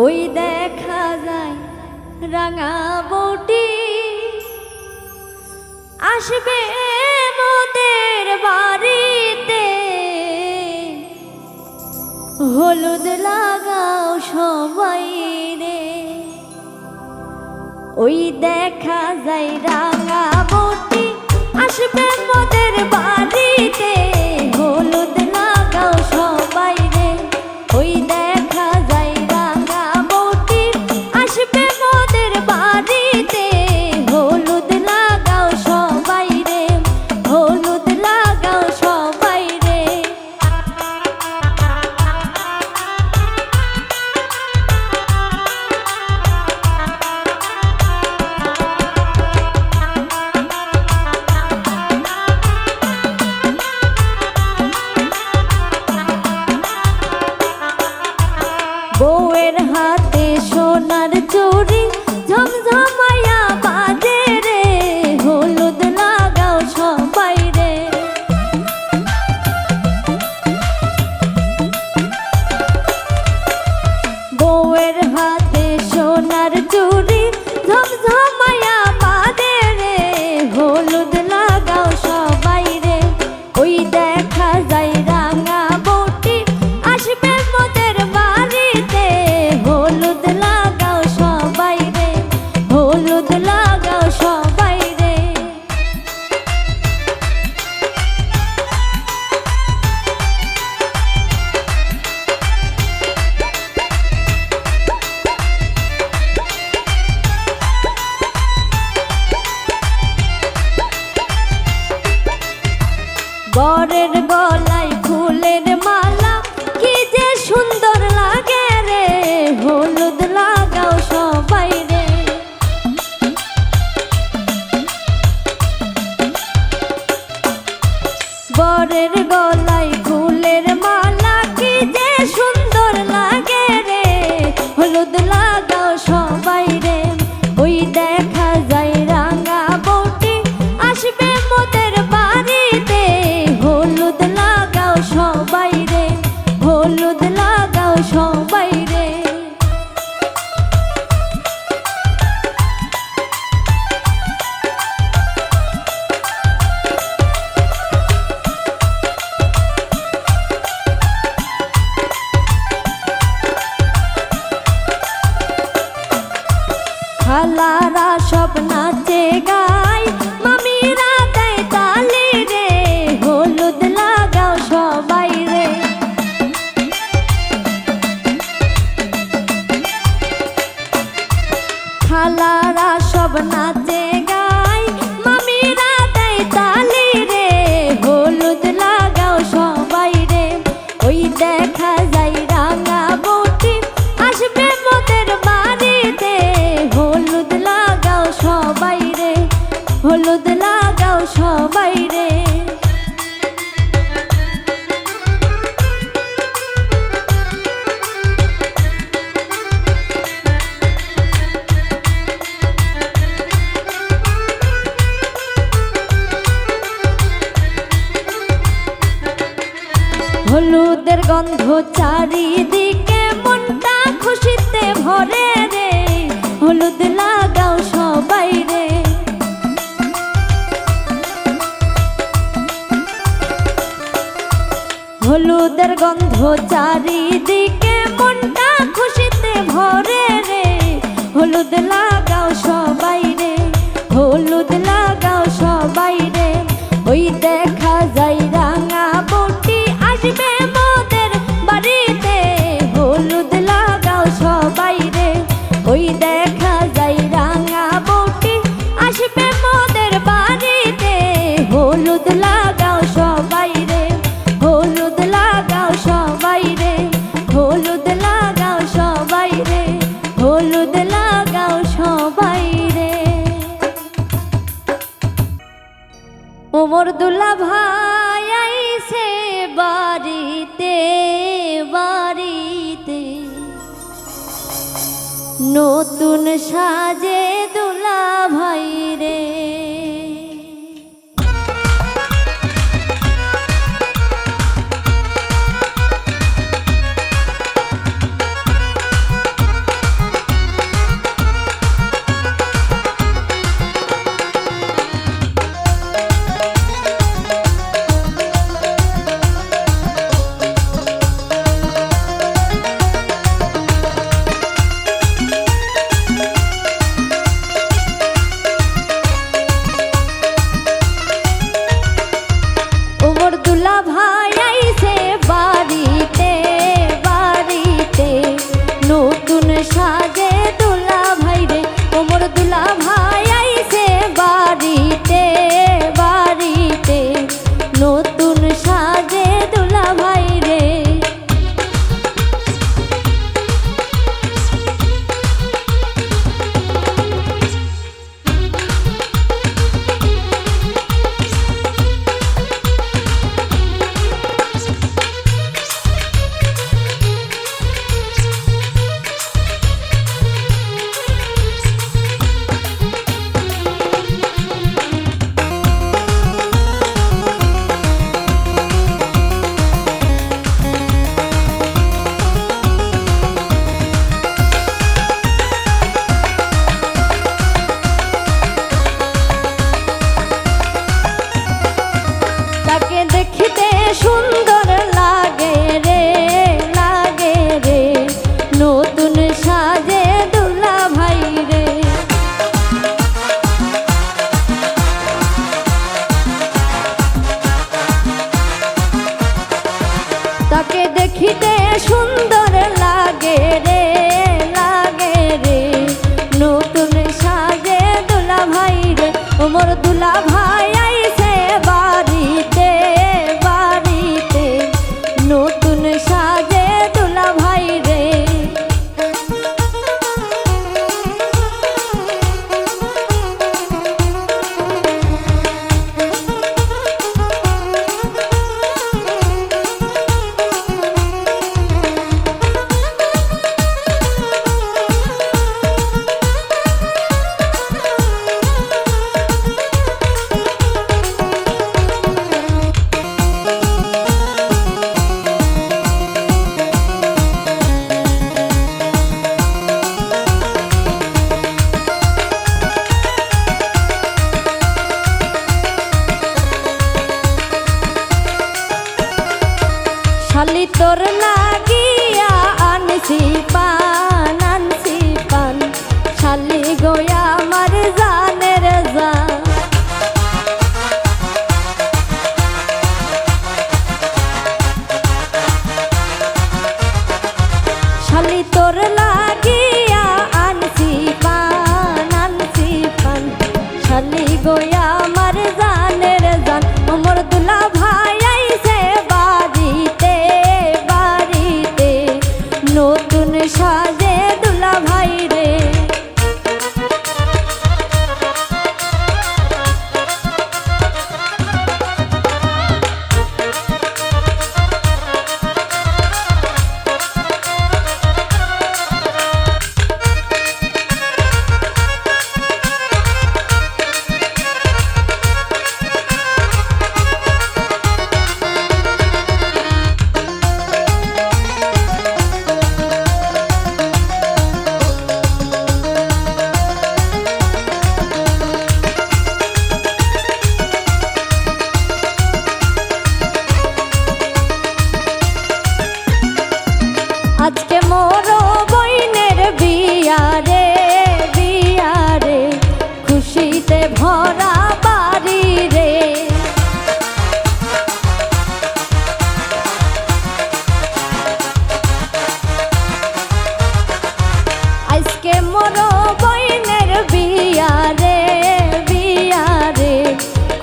ওই দেখা যায় রাঙা বউটি আসবে মোদের বাড়িতে, হলুদ লাগাও সবাই রে। ওই দেখা যায় রাঙা বউটি আসবে মোদের বাড়িতে, হলুদ লাগাও সবাই রে। ওই দেখা যায় রাঙা বউটি আসবে মোদের বাড়িতে, হলুদ লাগাও সবাই রে, হলুদ লাগাও সবাই রে। বউয়ের হাতে সোনার চুড়ি ঝমঝমায়া বাজে রে, হলুদ লাগাও সবাই রে। বউয়ের হাতে সোনার চুড়ি ঝমঝমায়া বাজে রে, হলুদ লাগাও সবাই রে। ওই দেখা যায় রাঙা বউটি আসবে মোদের বাড়িতে, হলুদ লাগাও সবাই রে, হলুদ লাগাও সবাই রে। বরের গলায় ফুলের মালা কি যে সুন্দর লাগে রে, হলুদ লাগাও সবাই রে। বরের গলায় ফুলের মালা কি যে সুন্দর লাগে রে, হলুদ লাগাও সবাই রে। ওই দেখা যায় রাঙা বউটি আসবে মোদের বাড়িতে, হলুদ লাগাও সবাই রে, হলুদ লাগাও সবাই রে। খালারা সব নাচে গায়, মামিরা দেয় তালি রে, হলুদ লাগাও সবাই রে। খালারা সব নাচে গায়, মামিরা দেয় তালি রে, হলুদ লাগাও সবাই রে। ওই দেখা যায় রাঙা বউটি আসবে মোদের বাড়িতে, হলুদ লাগাও সবাই রে, হলুদ লাগাও সবাই রে। হলুদের গন্ধ চারিদিকে মনটা খুশিতে ভরে রে, হলুদ লাগাও সবাই রে। হলুদের গন্ধ চারিদিকে মনটা খুশিতে ভরে রে, হলুদ লাগাও সবাই রে, হলুদ লাগাও সবাই রে। ওই দেখা যায় রাঙা বউটি আসবে মোদের বাড়িতে, হলুদ লাগাও সবাই রে। ওই দেখা যায় রাঙা বউটি আসবে মোদের বাড়িতে, হলুদ লাগাও সবাই রে, হলুদ লাগাও সবাই রে, হলুদ লাগাও সবাই রে, হলুদ লাগাও সবাই রে। ওমর দুলা ভাই আইছে বাড়িতে, বাড়িতে নতুন সাজে দুলা ভাই রে। তোর লাগিয়া আনছি পান শালি গোয়া আমার জানের জান ওমর দুলা ভাই আইছে বাড়িতে নতুন সাজে দুলা ভাই রে। আজকে মোর বইনের বিয়া রে খুশিতে ভরা বাড়ি রে। আজকে মোর বইনের বিয়া রে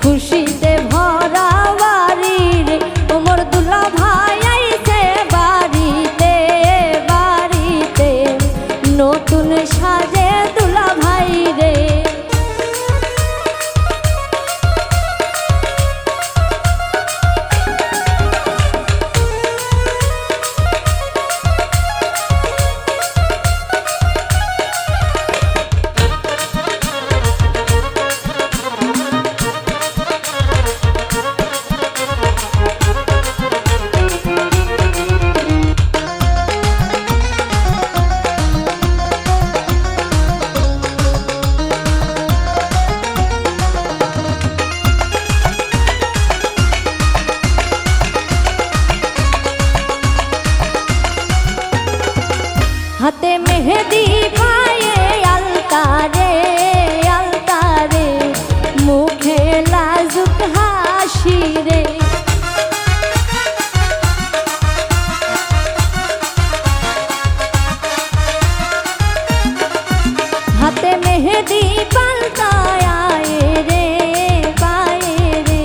খুশিতে ভরা বাড়ি রে। ওমর দুলা ভাই আইছে বাড়িতে নতুন সাজে দুলা ভাই রে। হাতে মেহেদি পায়ে আলতা রে মুখে লাজুক হাসি রে। হাতে মেহেদি পায়ে রে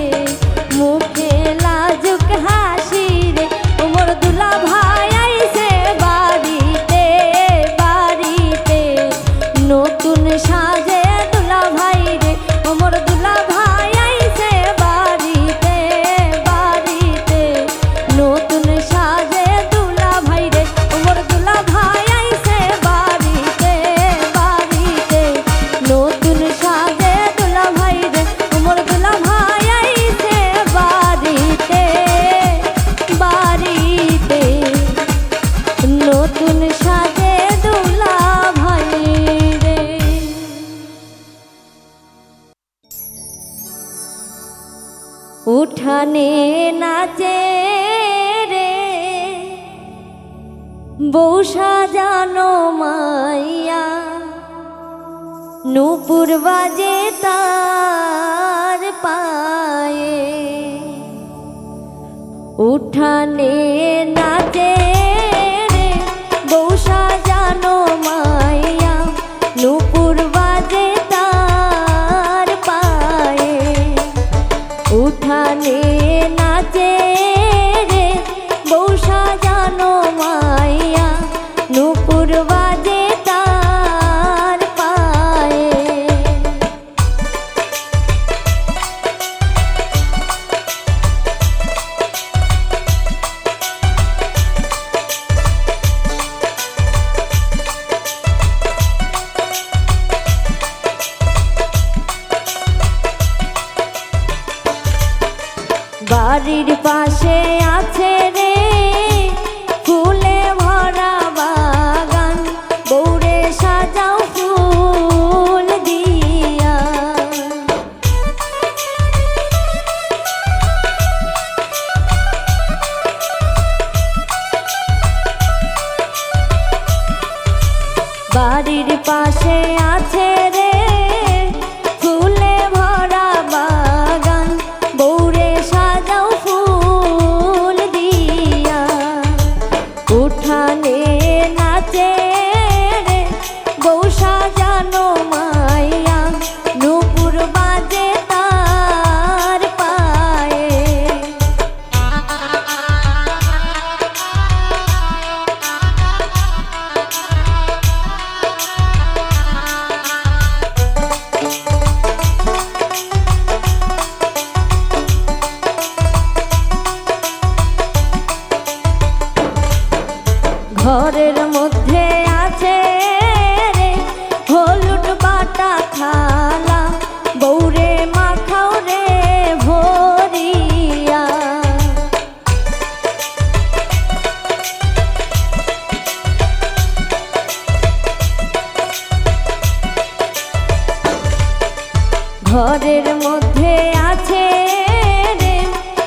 মুখে লাজুক হাসি রে। ওমর দুলা ভাই আইছে বাড়িতে নতুন সাজে দুলা ভাই রে। ওমর দুলা ভাই আইছে বাড়িতে নতুন সাজে দুলা ভাই রে। ওমর দুলা ভাই আইছে বাড়িতে নতুন সাজে দুলা ভাই রে। ওমর দুলা ভাই আইছে বাড়িতে নতুন সাজে দুলা ভাই রে। উঠানে নাচে রে বউ সাজানো মাইয়া নূপুর বাজে তার পায়ে। উঠানে নাচে রে বউ সাজানো মাইয়া নূপুর বাজে তার পায়ে। উঠানে নাচে রে বউ সাজানো মাইয়া নূপুর বাজে তার পায়ে। বাড়ির পাশে আছে রে ফুলে ভরা বাগান বউরে সাজাও ফুল দিয়া। বাড়ির পাশে আছে রে ফুলে ভরা বাগান বউরে সাজাও ফুল দিয়া। উঠানে নাচে মধ্যে আছে রে হলুদ বাটা থালা, বৌরে মাখাও রে ভরিয়া। ঘরের মধ্যে আছে রে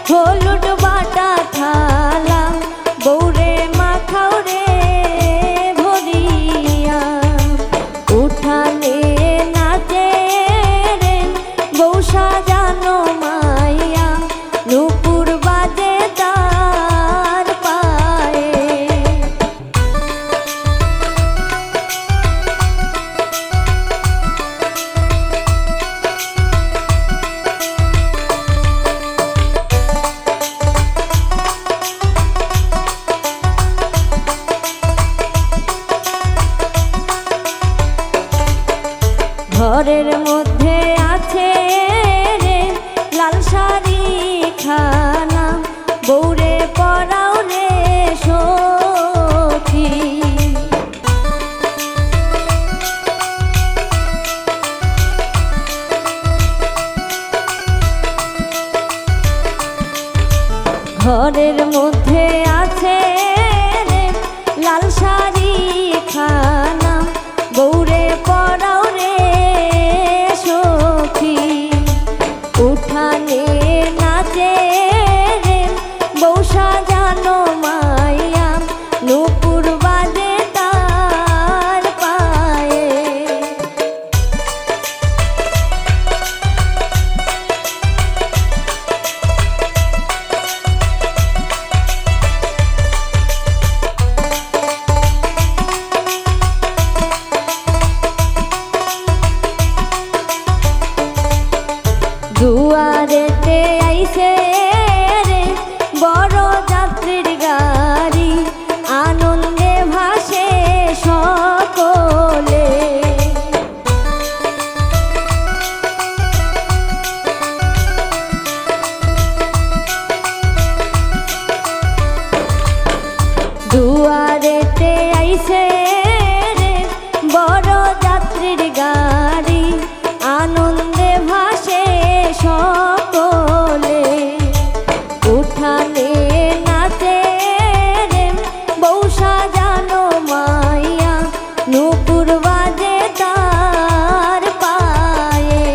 হলুদ বাটা থালা, বৌরে মাখাও রে ভরিয়া। উঠানে নাচে রে বউ সাজানো মাইয়া, নুপুর বাজে তার পায়ে। ঘরের মধ্যে আছে রে লাল শাড়ি খানা, বৌরে পরাও রে সখী। ঘরের মধ্যে আছে রে লাল শাড়ি খানা, বৌরে পরাও রে সখী। উঠানে নাচে রে বউ সাজানো মাইয়া, নুপুর বাজে তার পায়ে। দুয়ারেতে আইছে রে বড় যাত্রীর গাড়ি, আনন্দে ভাসে সকলে। দুয়ারেতে আইছে রে বড় যাত্রীর গাড়ি, আনন্দে ভাসে সকলে। উঠানে নাচে রে বউ সাজানো মাইয়া, নুপুর বাজে তার পায়ে।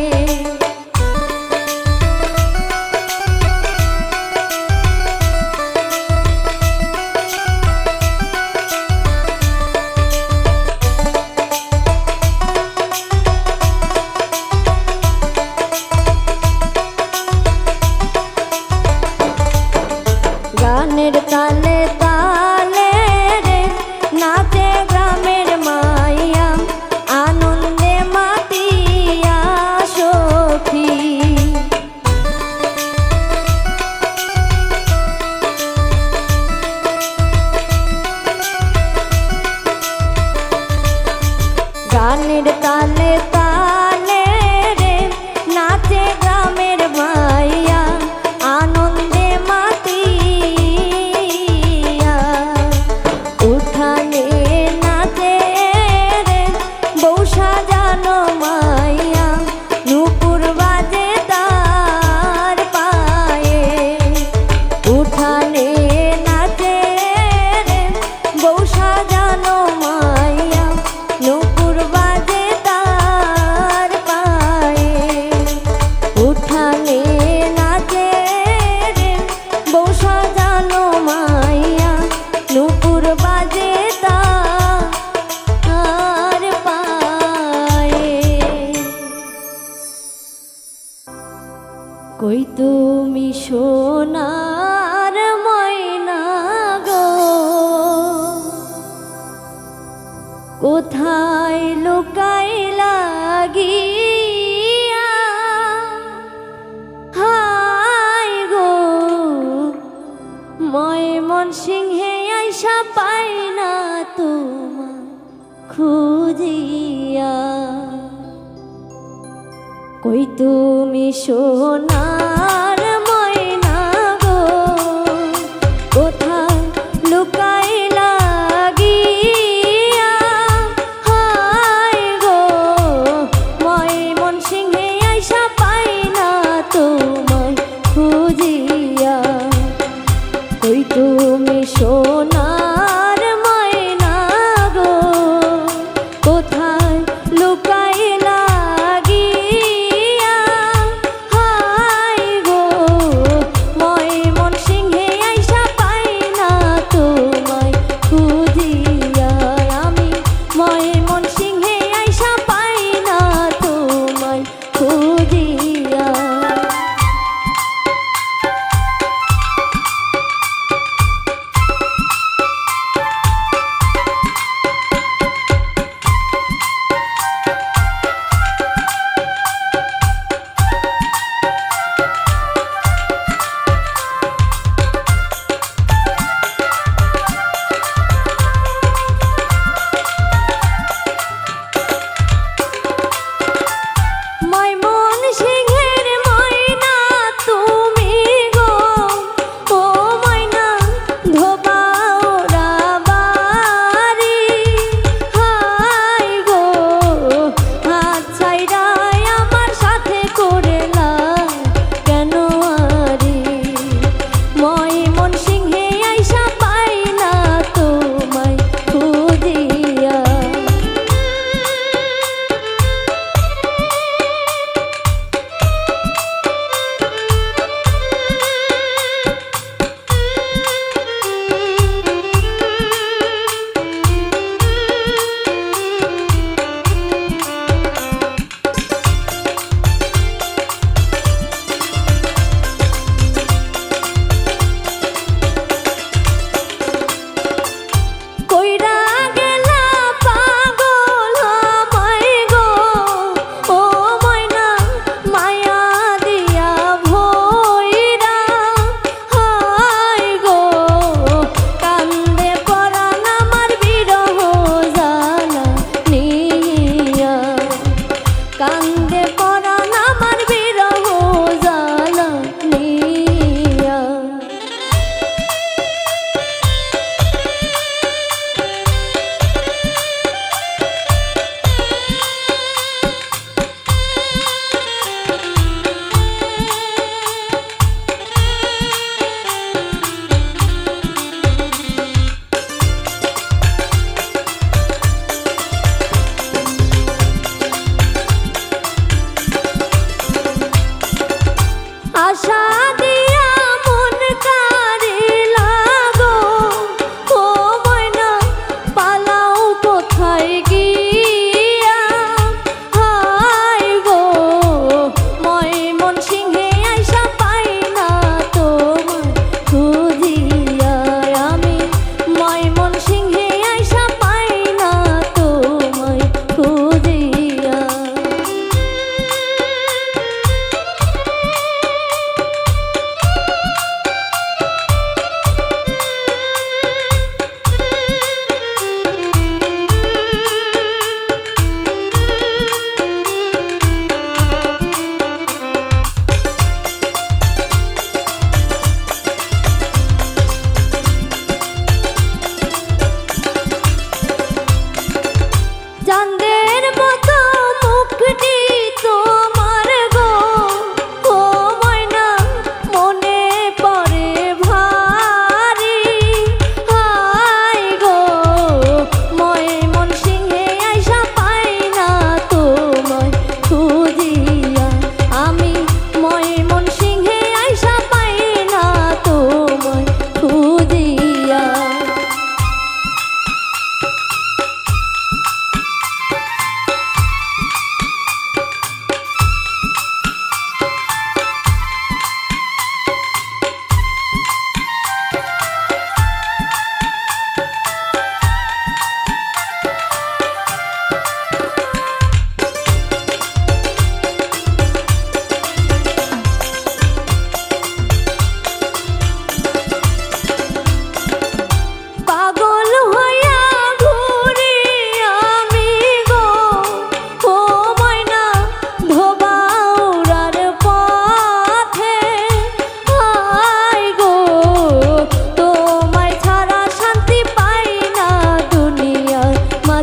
গানের তালে তালে রে নাচে গ্রামের মাইয়া, আনন্দে মাতিয়া সখী। গানের তালে তালে রে নাচে গ্রামের মাইয়া, আনন্দে মাতিয়া। উঠানে নাচে রে বউ সাজানো মাইয়া, নুপুর বাজে তার পায়ে। উঠানে নাচে রে বউ সাজানো মাইয়া, নুপুর বাজে তার পায়ে। উঠানে নাচে রে বউ সাজানো মাইয়া, নুপুর বাজে তার পায়ে। কই তুমি সোনার ময়না গো, কোথায় লুকাইলা গিয়া? হায় গো ময়মনসিংহে আইসা পাই না তোমার খুঁজিয়া। কই তুমি সোনার ময়না গো, কোথায় লুকাইলা গিয়া?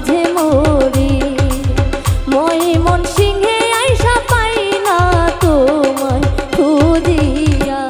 মাঝে মরি ময়মনসিংহে আইসা পাই না তোমায় খুঁজিয়া।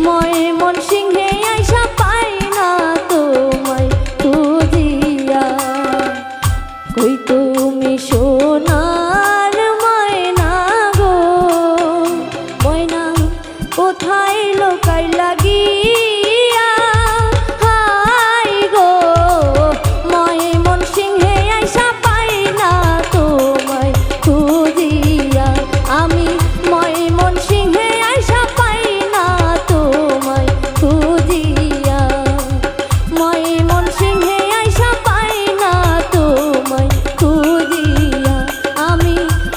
ময়মনসিংহে আইসা পাই না তোমায় খুঁজিয়া। কই তুমি সোনার ময়না গো ময়না কোথায় লোকাই লাগিয়া। হাই গো ময়মনসিংহে আইসা পাই না তোমায় খুঁজিয়া। আমি ময়মনসিংহে আইসা পাই না তোমায় খুঁজিয়া। ময়মনসিংহে আইসা পাই না তোমায় খুঁজিয়া। আমি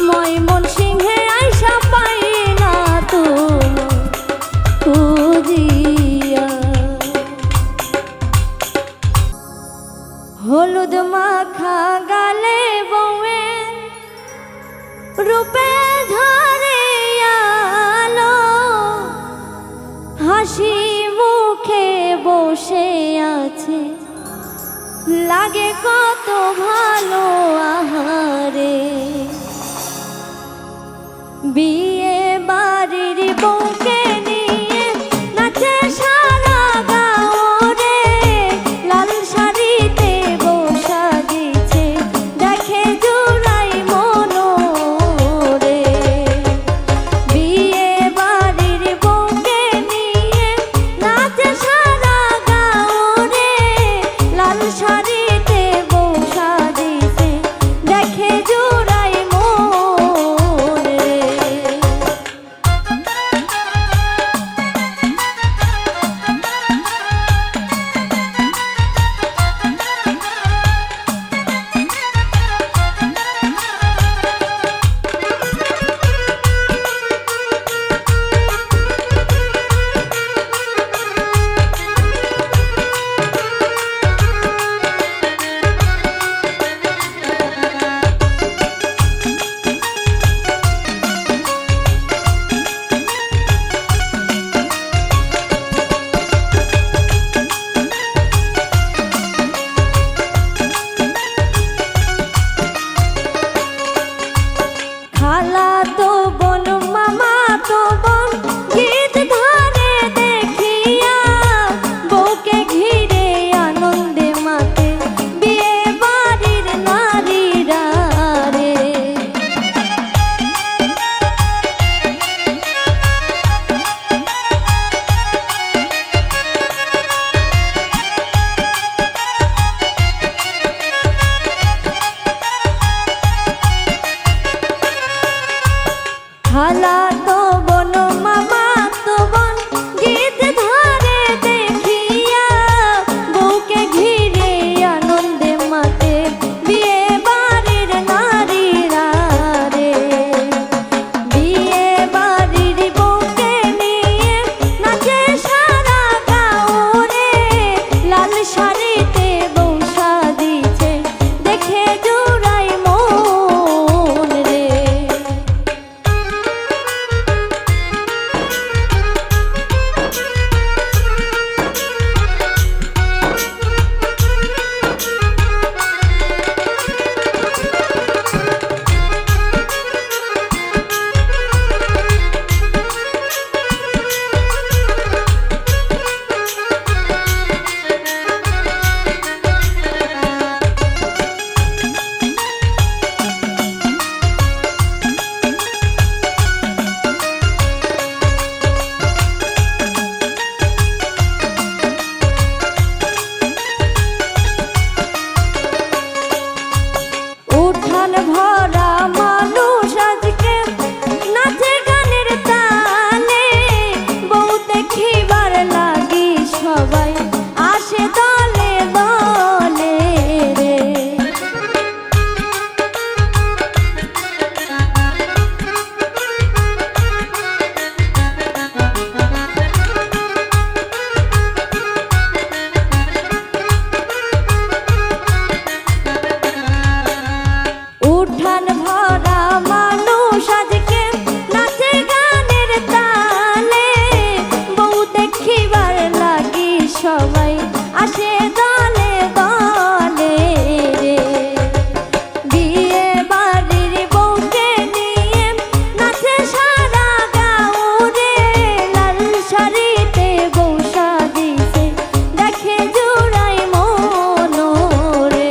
ময়মনসিংহে আইসা পাই না তোমায় খুঁজিয়া। হলুদ মাখা গালে বউয়ে রূপে ধরে আলো হাসি মুখে বসে আছে লাগে কত ভালো আহারে। বিয়ে বাড়ির বউকে নিয়ে নাচে সারা গাঁও রে লাল শাড়িতে বউ সাজিছে দেখে জুড়াই মনোরে। বিয়ে বাড়ির বউকে নিয়ে নাচে সারা গাঁও রে লাল শাড়িতে বউ সাজিছে উঠান ভরা মানুষ আজকে নাচে গানের তালে, বউ দেখিবার লাগি সবাই আসে দলে দলে রে। উঠান ভরা মানুষ আজকে নাচে গানের তালে, বউ দেখিবার লাগি সবাই আসে দলে দলে রে। বিয়ে বাড়ির বউকে নিয়ে নাচে সারা গাঁও রে, লাল শাড়িতে বউ সাজিছে দেখে জোড়াই মন রে।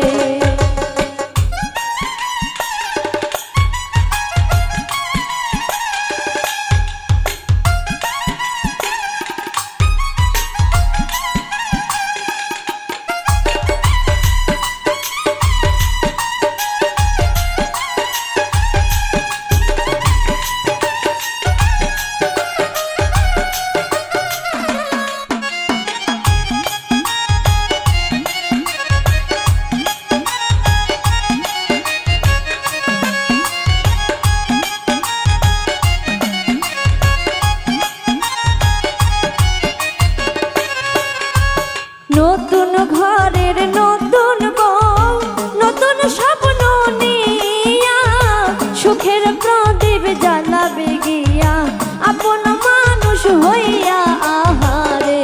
নতুন ঘরের নতুন বউ, নতুন স্বপ্ন নিয়া সুখের প্রদীপ জ্বালাবে গিয়া আপন মানুষ হইয়া আহারে।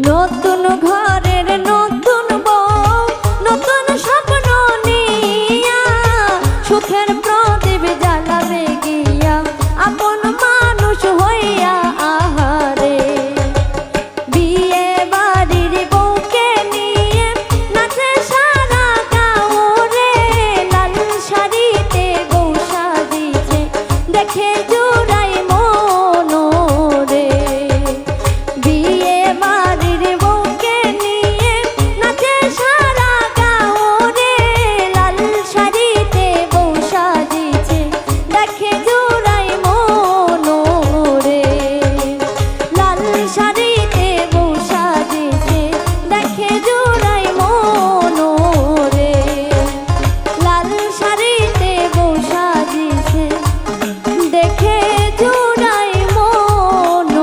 নতুন ঘরের নতুন বউ, নতুন স্বপ্ন নিয়া সুখের প্রদীপ জ্বালাবে গিয়া আপন মানুষ হইয়া আহারে। বিয়ে বাড়ির বউকে নিয়ে নাচে সারা গাঁও রে, লাল শাড়িতে বউ সাজিছে দেখে জোড়াই মন রে। বিয়ে বাড়ির বউকে নিয়ে নাচে সারা গাঁও রে, লাল শাড়িতে বউ সাজিছে দেখে জোড়াই মন রে। লাল শাড়িতে বউ সাজিছে দেখে জোড়াই মন রে। লাল শাড়িতে বউ সাজিছে দেখে জোড়াই মন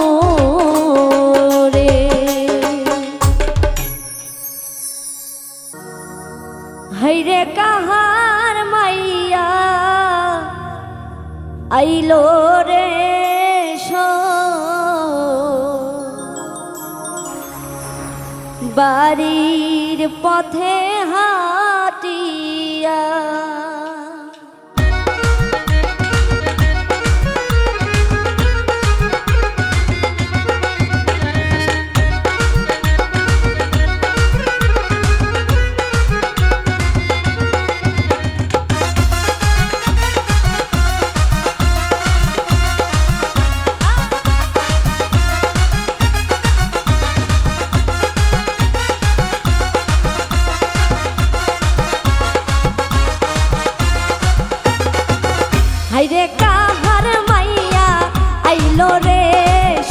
রে। হাইরে কাহার মাইয়া আইলো রে বাড়ির পথে হাটিয়া। হাইরে কাহার মাইয়া আইলো রে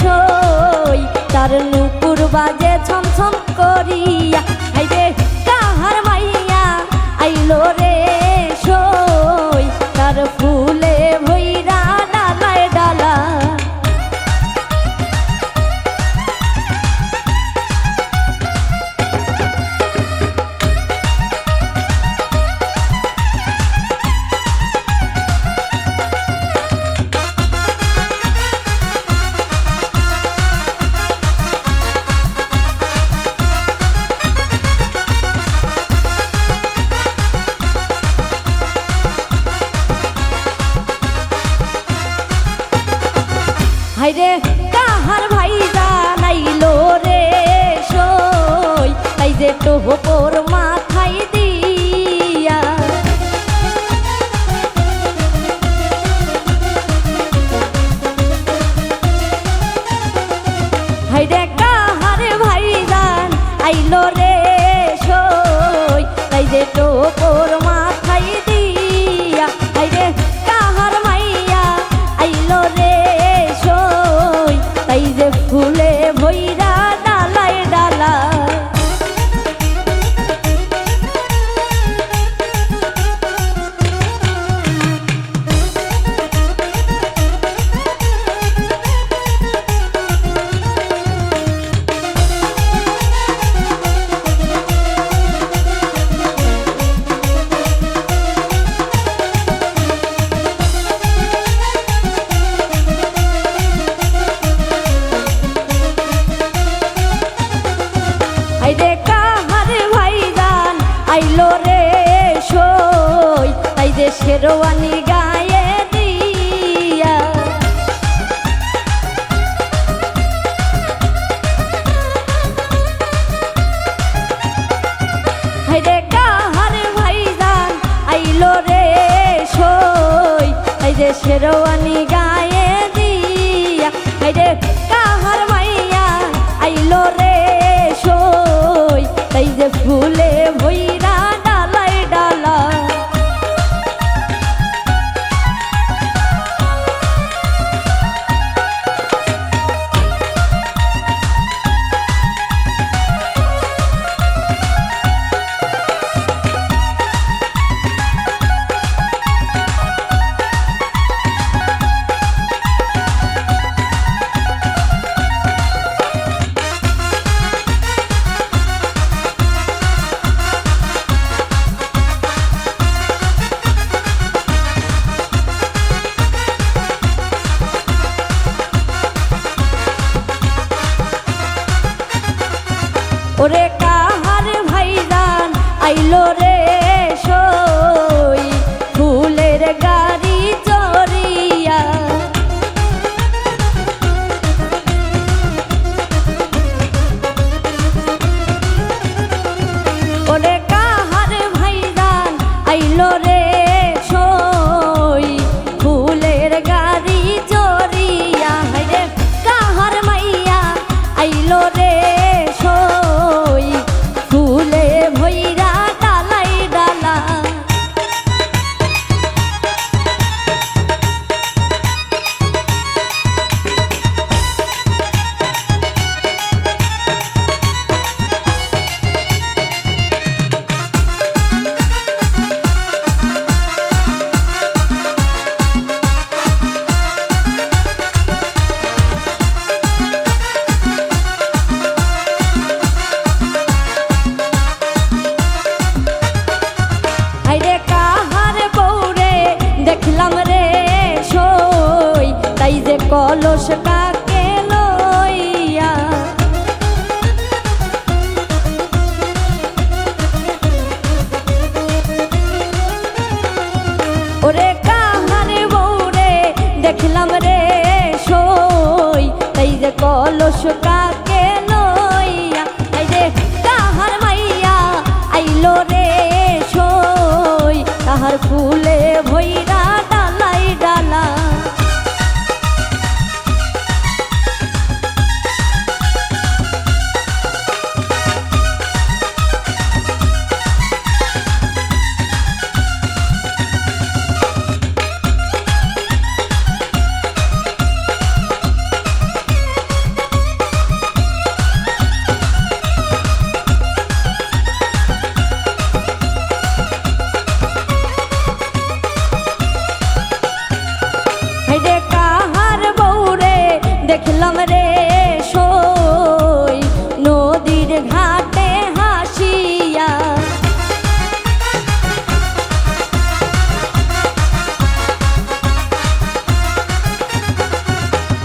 সই, তার নুপুর বাজে ছমছম করিয়া। হাইরে কাহার মাইয়া আইলো রে সই, তার ফুলে ভইরা ডালায় ডালা। হাইরে কাহার ভাই জানাইলো রে সই, তাই যে টোপর মাথায় দিয়া শেরওয়ানি গায়ে দিয়া হাইরে কাহার ভাইজান আইলো রে সই হাইরে শেরওয়ানি গায়ে দিয়া হাইরে কাহার মাইয়া আইলো রে সই তাই যে ফুলে ভইরা ডালাই ডালা ওরে কাহার ভাইজান আইলো রে সই ফুলের গাড়ি চড়িয়া ওরে কাহার ভাইজান আইলো রে সই ফুলের গাড়ি চড়িয়া হাইরে কাহার মাইয়া আইলো রে ফুলে ভইরা ডালাই ডালা দেখলাম রে সই তাই যে কলস কাকে লইয়া ওরে কাহার বউরে দেখলাম রে সই তাই যে কলস কাকে লইয়া তাই যে কাহার মাইয়া আইলো রে সই তাহার ফুলে ভইরা ডালাই ডালা দেখলাম রে সই নদীর ঘাটে হাসিয়া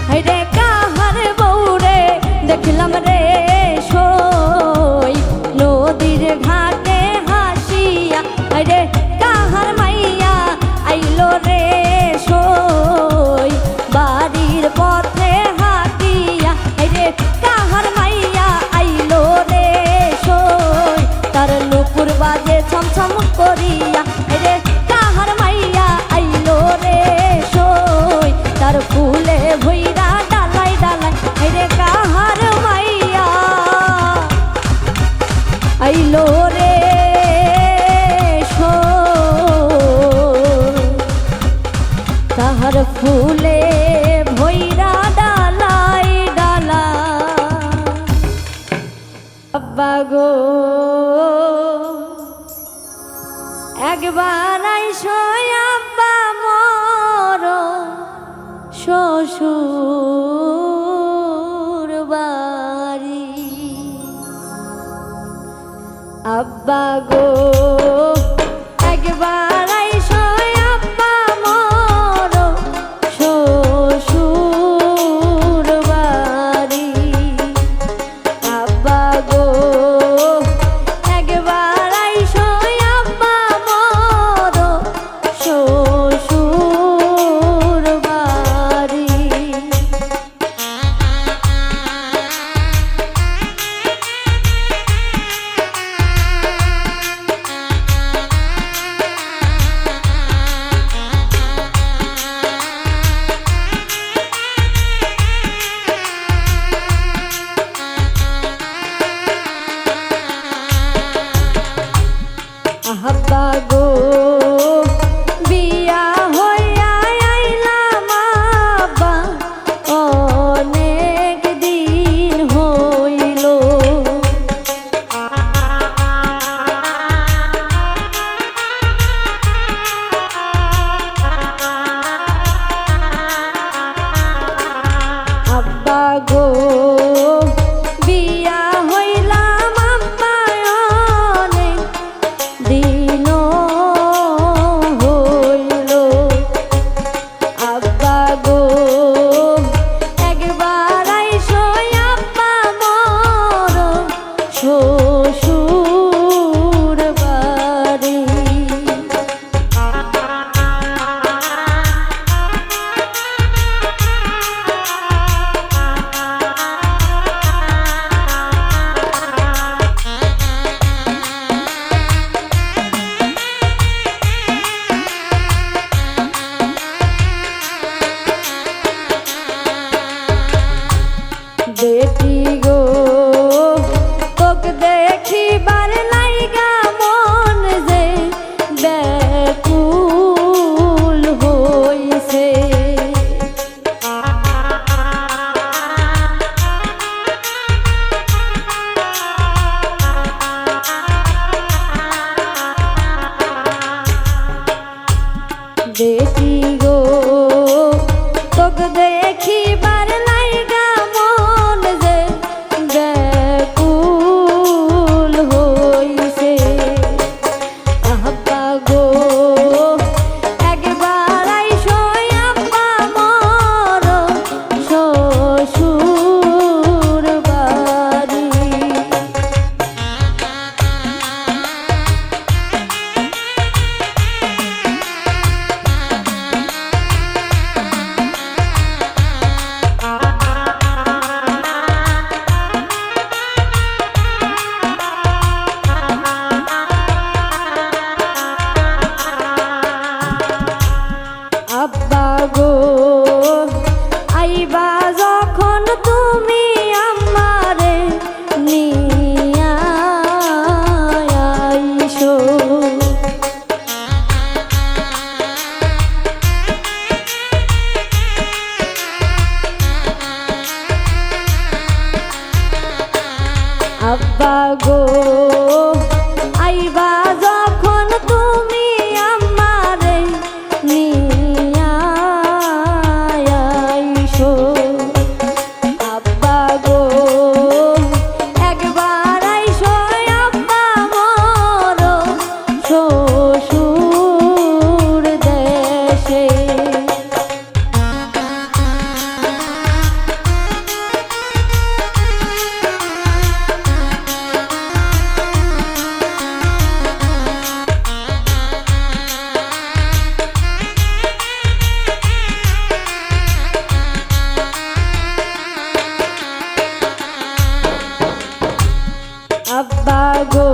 হাইরে কাহার বউরে দেখলাম রে সই নদীর ঘাটে হাসিয়া হাইরে কাহার মাইয়া আইলো রে সই বাড়ির পথে কাহার মাইয়া আইলো রে সই তার নুপুর বাজে ছমছম করিয়া রে কাহার মাইয়া আইলো রে সই তার ফুলে ভইরা ডালাই ডালাই রে কাহার মাইয়া আইলো রে সই তাহার ফুলে ভইরা ডালাই ডালা আব্বা গো একবার আইসো আব্বা মোর শ্বশুর বাড়ি আব্বা গো একবার আইসো আব্বা মোর শ্বশুর বাড়ি আব্বা গো একবার আইসো আব্বা মোর দেখি গো তোকে দেখিবার লাইগা মন যে ব্যাকুল হইছে আব্বা গো একবার আইসো আব্বা মোর শ্বশুর বাড়ি আব্বা গো আইবা যখন তুমি আমারে নিয়া আইসো আব্বা গো আইবা যখন তুমি আমারে নিয়া আইসো আব্বা গো একবার আইসো আব্বা মোর শ্বশুর দেশে আব্বা গো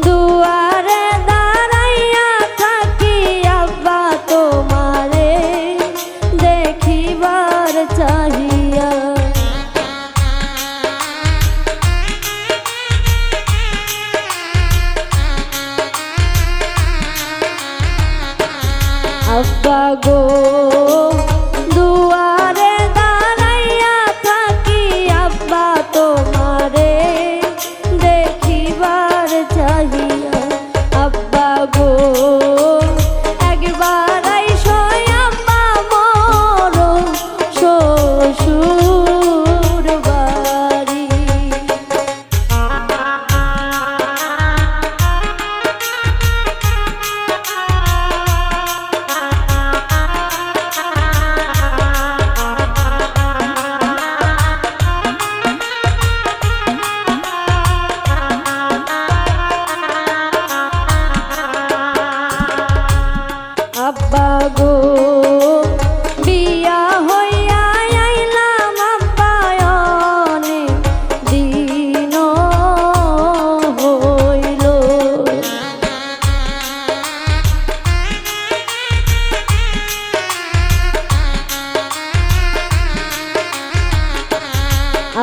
দুয়ারে দাঁড়াইয়া থাকি আব্বা তোমারে দেখিবার চাহিয়া আব্বা গো দুয়ারে দাঁড়াইয়া থাকি আব্বা তোমারে দেখিবার চাহিয়া আব্বা গো একবার আইসো আব্বা মোর শ্বশুর বাড়ি আব্বা গো বিয়া হইয়া আইলাম আব্বা অনেক দিন হইল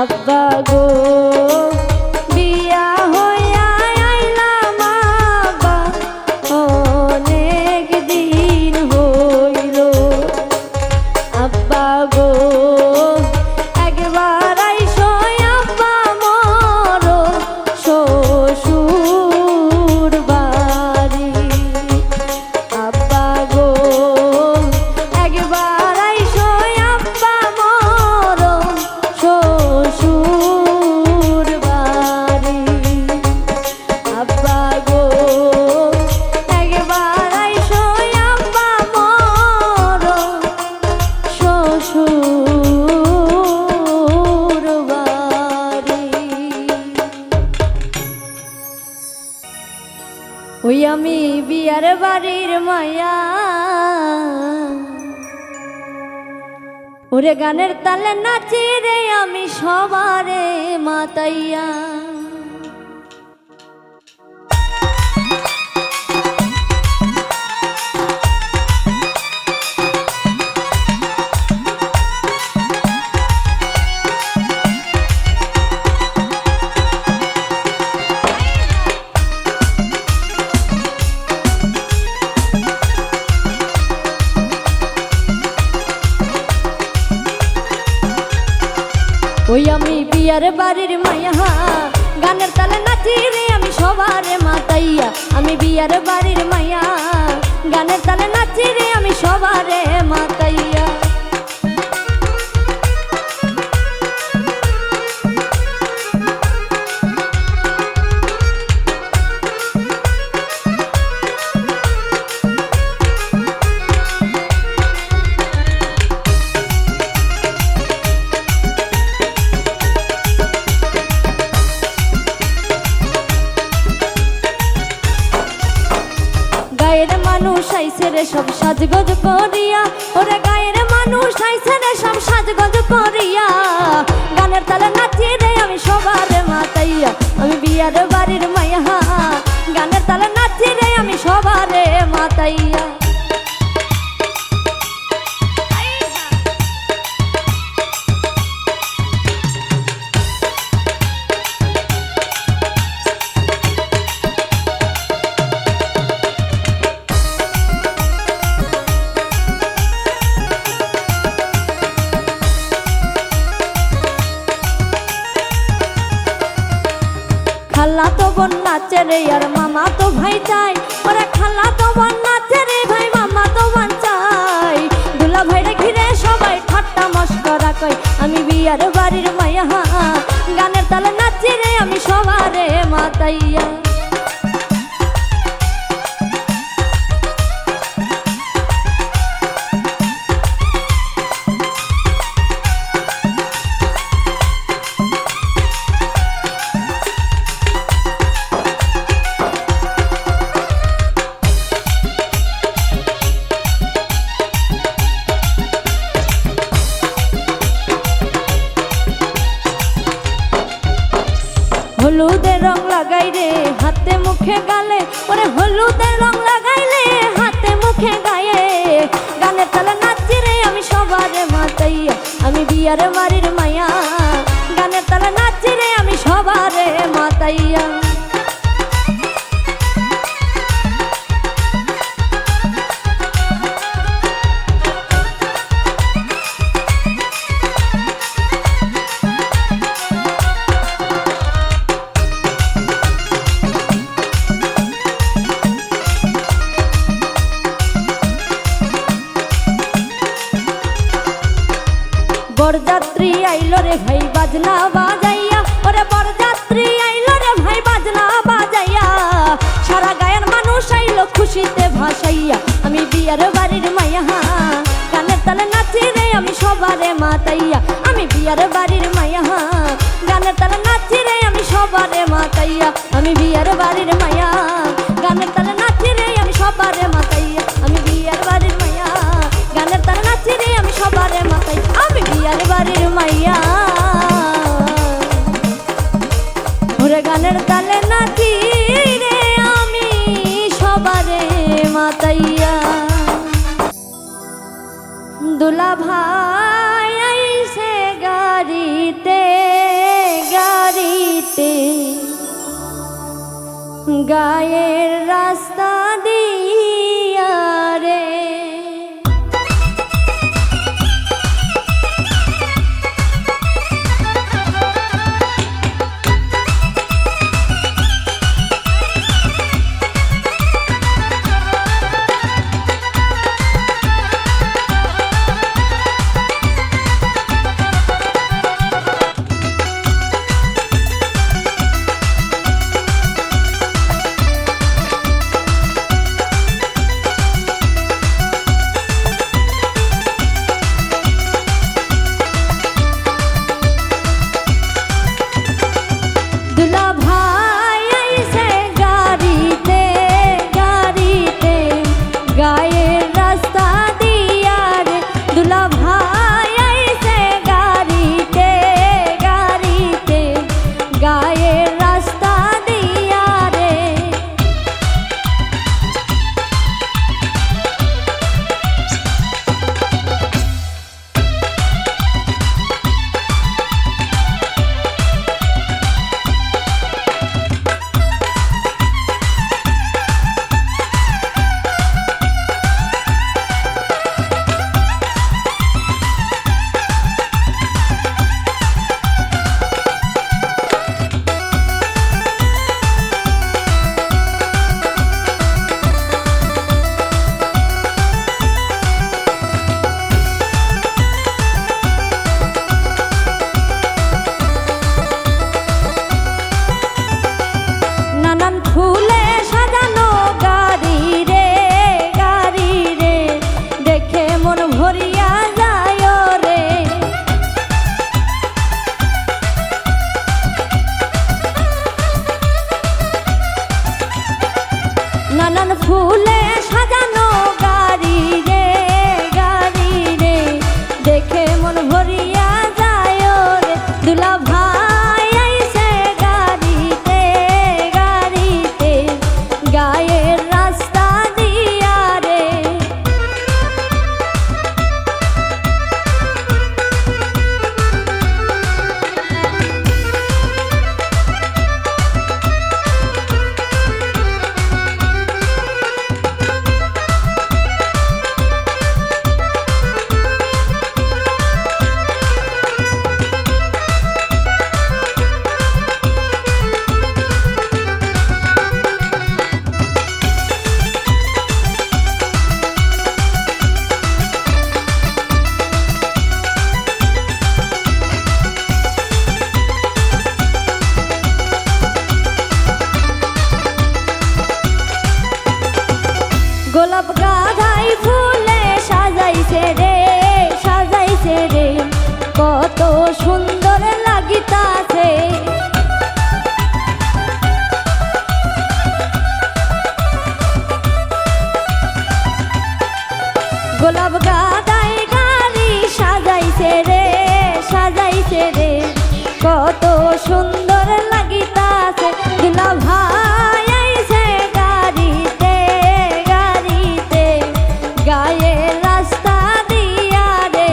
আব্বা গো বিয়া হইয়া আইলাম আব্বা অনেক দিন হইল আব্বা গো একবার আইসো আব্বা মোর শ্বশুর বাড়ি আব্বা গো একবার আইসো আব্বা মোর শ্বশুর বাড়ি আব্বা গো একবার আইসো আব্বা মোর শ্বশুর বাড়ি ওই আমি বিয়ার বাড়ির মায়া ওরে গানের তালে নাচি রে আমি সবারে মাতাইয়া ওই আমি বিয়ার বাড়ির মায়া গানের তালে নাচি রে আমি সবারে মাতাইয়া আমি বিয়ার বাড়ির মায়া গানের তালে নাচি মানুষ আইছে রে সব সাজগোজ করিয়া, ওরে গায়ের মানুষ আইছে রে সব সাজগোজ করিয়া, গানের তালে নাচি রে আমি সবার মাতাইয়া, আমি বিয়ার বাড়ির মাইয়া, গানের তালে নাচি রে আমি সবারে মাতাইয়া। খালা তো বোন নাচে রে আর মামা তো ভাই চাই, ওরে খালা তো বোন নাচে রে ভাই মামা তো বোন চাই, দুলা ভাইরে ঘিরে সবাই ঠাট্টা মস্করা কই, আমি বিয়ার বাড়ির মাইয়া, গানের তালে নাচি রে আমি সবারে মাতাইয়া। হলুদের রং লাগাই রে হাতে মুখে গালে, ওরে হলুদের রং লাগাইলে হাতে মুখে গায়ে, গানের তালে নাচি রে আমি সবারে মাতাইয়া, আমি বিয়ার বাড়ির মাইয়া, গানের তালে নাচি রে আমি সবারে মাতাইয়া। বরযাত্রী আইলো রে ভাই বাজনা বাজাইয়া, ওরে বরযাত্রী আইলো রে ভাই বাজনা বাজাইয়া, সারা গায়ের মানুষ আইলো খুশিতে ভাসাইয়া, আমি বিয়ার বাড়ির মাইয়া, গানের তালে নাচি রে আমি সবারে মাতাইয়া, আমি বিয়ার বাড়ির মাইয়া, গানের তালে নাচি রে আমি সবারে মাতাইয়া, আমি বিয়ার বাড়ির মাইয়া, গানের তালে নাচি রে আমি সবারে মাতাইয়া, আমি বিয়ার বাড়ির মাইয়া, গানের তালে নাচি রে আমি সবারে মাতাই, আমি বিয়ার বাড়ির মাইয়া, ওরে গানের তালে নাচি রে আমি সবারে মাতাইয়া। দুলা ভাই আইছে গাড়িতে গাড়িতে, গায়ের রাস্তা দিয়া রে, গাধাই ফুলে সাজাইছে রে, সাজাইছে রে, কত সুন্দর লাগিতাছে। গোলাপ গাদাই গাড়ি সাজাইছে রে, সাজাইছে রে, কত সুন্দর লাগিতাছে। দুলা ভাই আইছে গাড়িতে, গাড়িতে, গায়ে রাস্তা দিয়া রে।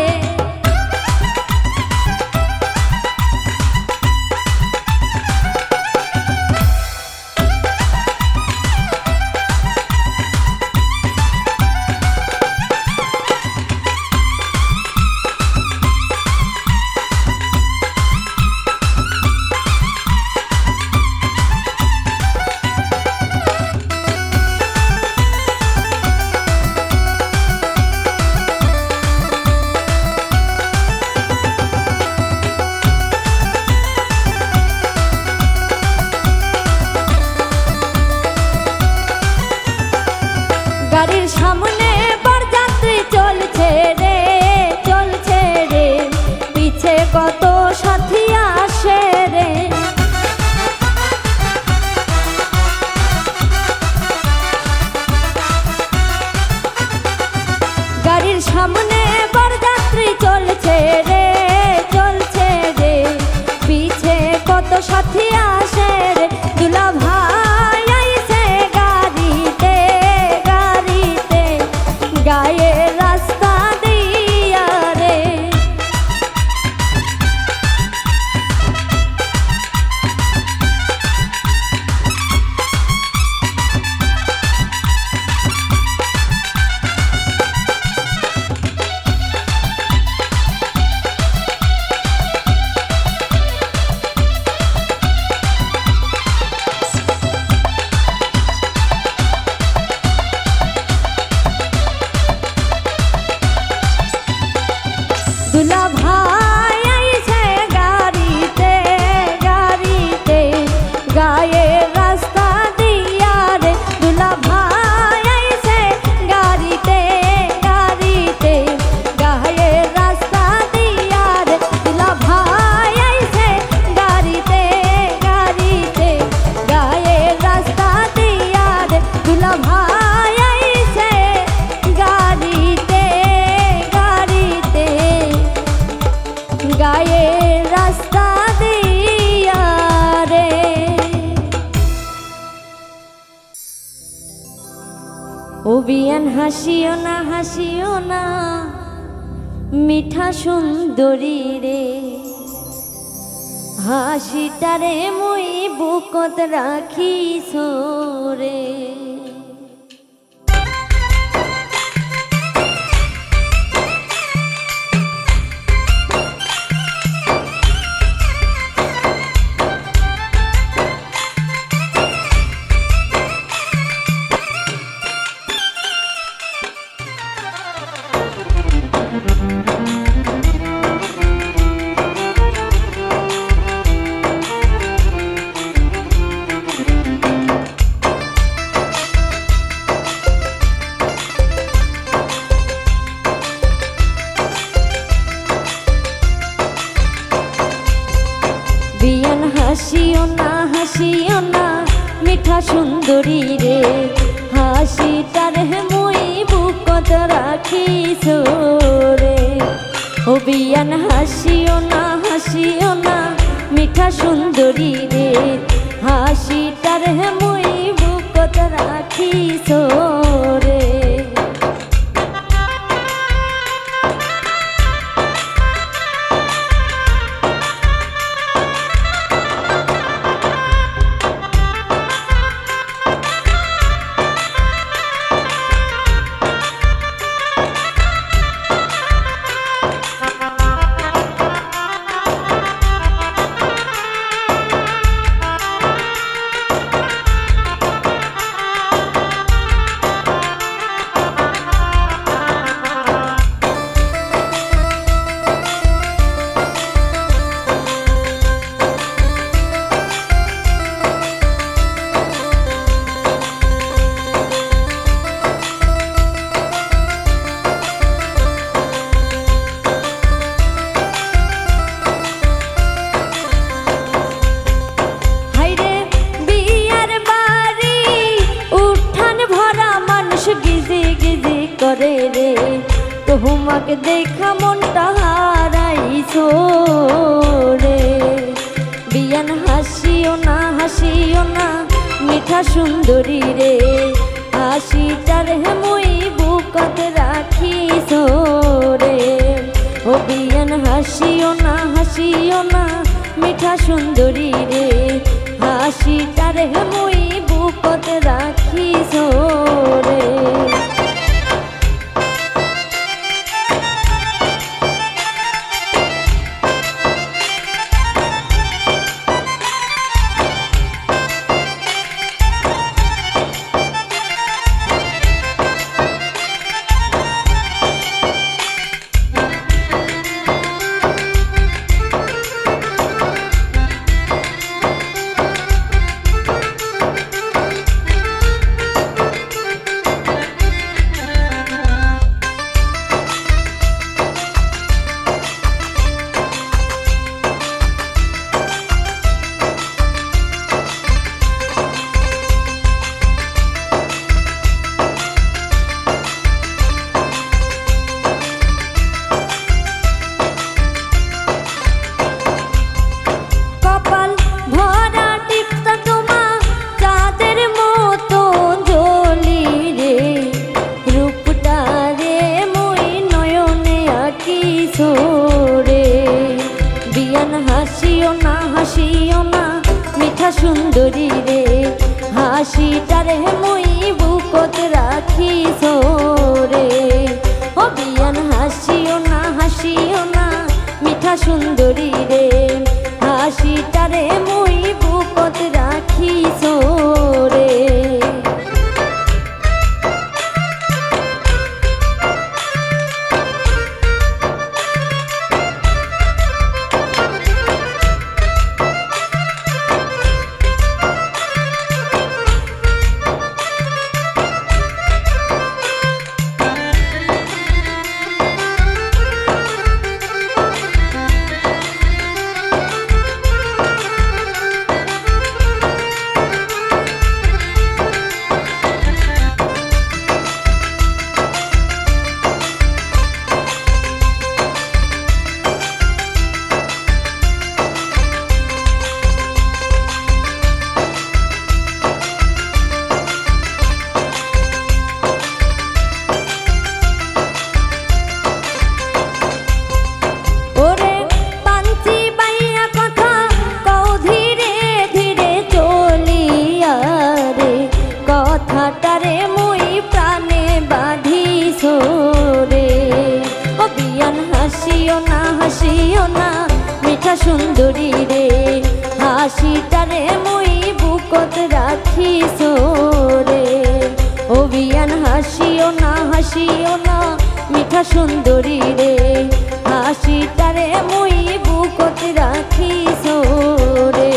গাড়ির সামনে বরযাত্রী চলছে রে, চলছে রে, পিছে কত সাথী আসে রে। গাড়ির সামনে বরযাত্রী চলছে রে, চলছে রে, পিছে কত সাথী আসে রে। দুলা ভাই আইছে গাড়িতে, গাড়িতে, গায়ে রাস্তা দিয়া রে। দুলা ভাই আইছে গাড়িতে, গাড়িতে, গায়ে রাস্তা দিয়া রে। দুলা ভাই আইছে গাড়িতে, গাড়িতে, গায়ে রাস্তা দিয়া রে। দুলা ভাই আইছে গাড়িতে, গাড়িতে, গায়ে রাস্তা দিয়া রে। দুলা ভাই আইছে গাড়িতে, গাড়িতে, গায়ে রাস্তা দিয়া রে। ও বিয়ান হাসিও না, হাসিও না, মিঠা সুন্দরী রে, হাসিটারে মুই বুকত রাখিছ রে। হাসিও না, হাসিও না, মিঠা সুন্দরী রে, হাসিটার মুই বুকত রাখিছ রে। ও বিয়ান হাসিও না, হাসিও না, মিঠা সুন্দরী রে, হাসিটার মুই বুকত রাখিছ রে। করে রে, তোমাকে দেখা মনটা হারাইছো রে। বিয়ান হাসিও না মিঠা সুন্দরী রে, হাসিটার মুই বুকত রাখিছো রে। ও বিয়ান হাসিও না মিঠা সুন্দরী রে, হাসিটার মুই বুকত রাখিছো রে। হাসিও না মিঠা সুন্দরী রে, হাসিটারে মুই বুকত রাখিছো রে। ও বিয়ান হাসিও না মিঠা সুন্দরী রে, হাসিটারে মুই বুকত রাখিছো রে। কথাটারে মুই প্রাণে বাঁধিছো রে। ও বিয়ান হাসিও না মিঠা সুন্দরী রে, হাসিটারে মুই বুকত রাখিছো রে। ও বিয়ান হাসিও না মিঠা সুন্দরী রে, হাসিটারে মুই বুকত রাখিছো রে।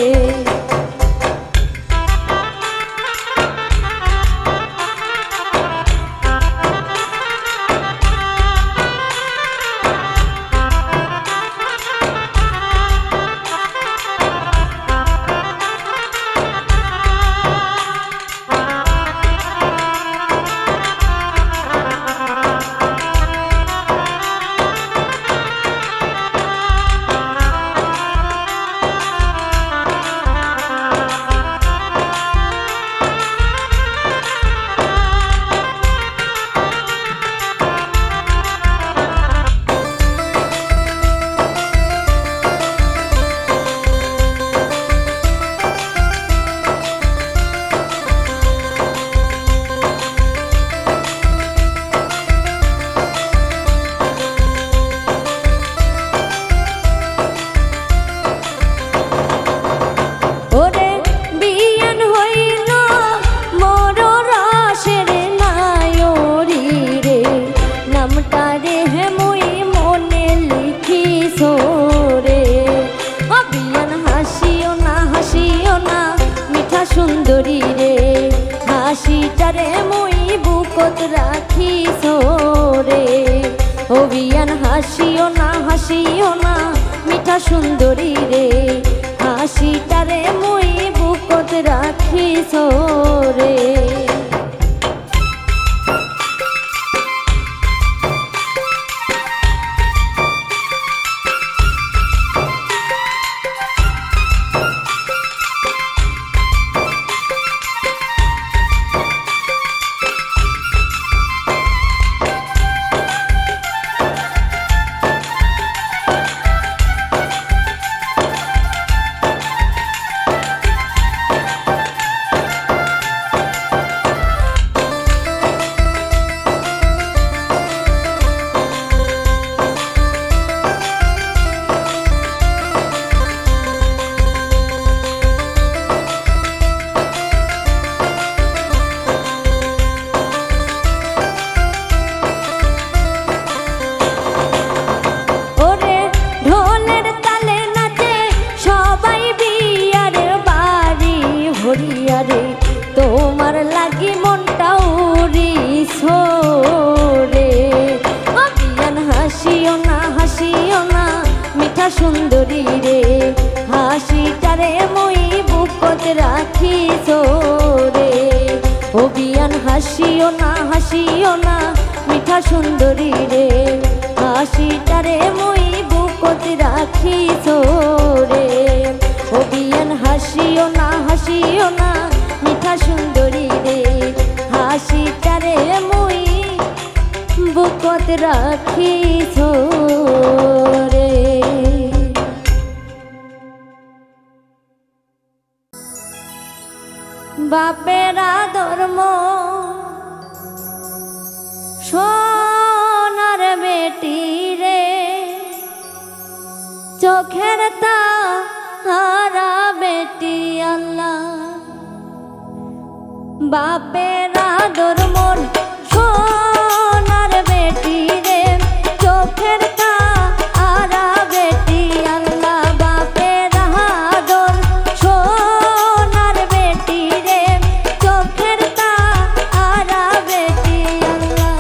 সুন্দরী রে, হাসিটারে মুই বুকত রাখিছো রে। ও বিয়ান হাসিও না মিঠা সুন্দরী রে, হাসিটারে মুই বুকত রাখিছো রে। সুন্দরী রে হাসিটারে মই বুকত রাখিছ রে ও বিয়ান হাসিও না মিঠা সুন্দরী রে হাসিটারে মই বুকত রাখিছ রে ও বিয়ান হাসিও না মিঠা সুন্দরী রে হাসিটারে মই বুকত রাখিছ রে। বাপেরা ধর্ম সোনার বেটি রে চোখের তারা বেটি আল্লাহ বাপেরা ধর্ম সোনার বেটি রে চোখের তারা বেটি আল্লাহ বাপেরা ধর সোনার বেটি রে চোখের তারা বেটি আল্লাহ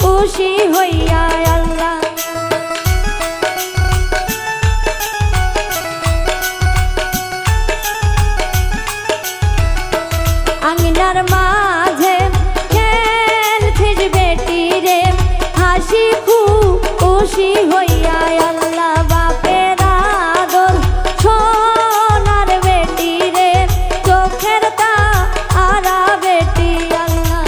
খুশি হইয়া আল্লাহ আঙিনার মাঝে খেলছিস বেটি রে হাসি খুশি হইয়া আল্লাহ বাপেরা দোল সোনার বেটি রে চোখের তারা বেটি আল্লাহ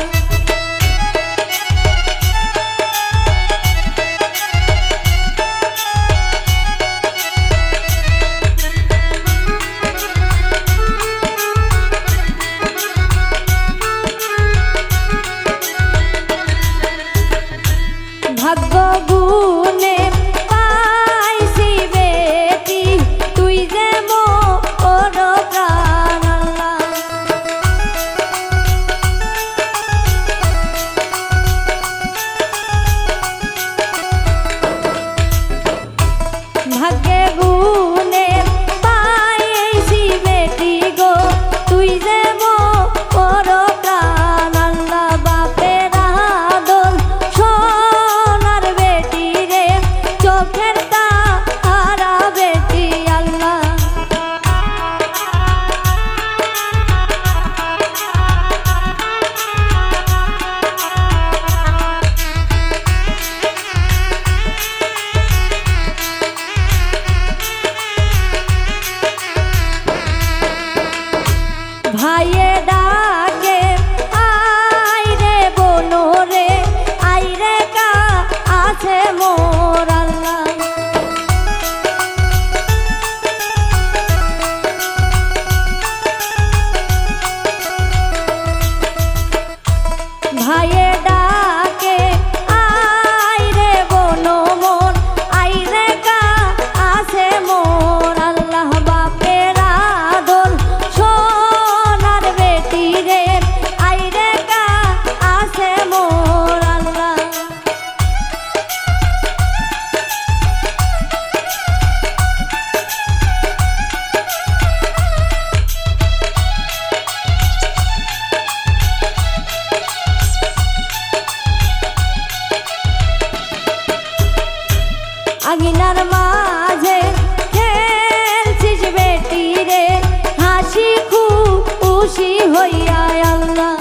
হইয়া আল্লাহ।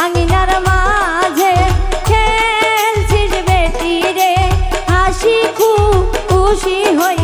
আঙিনার মাঝে খেলছিস বেটি রে, হাসি খুশি হইয়া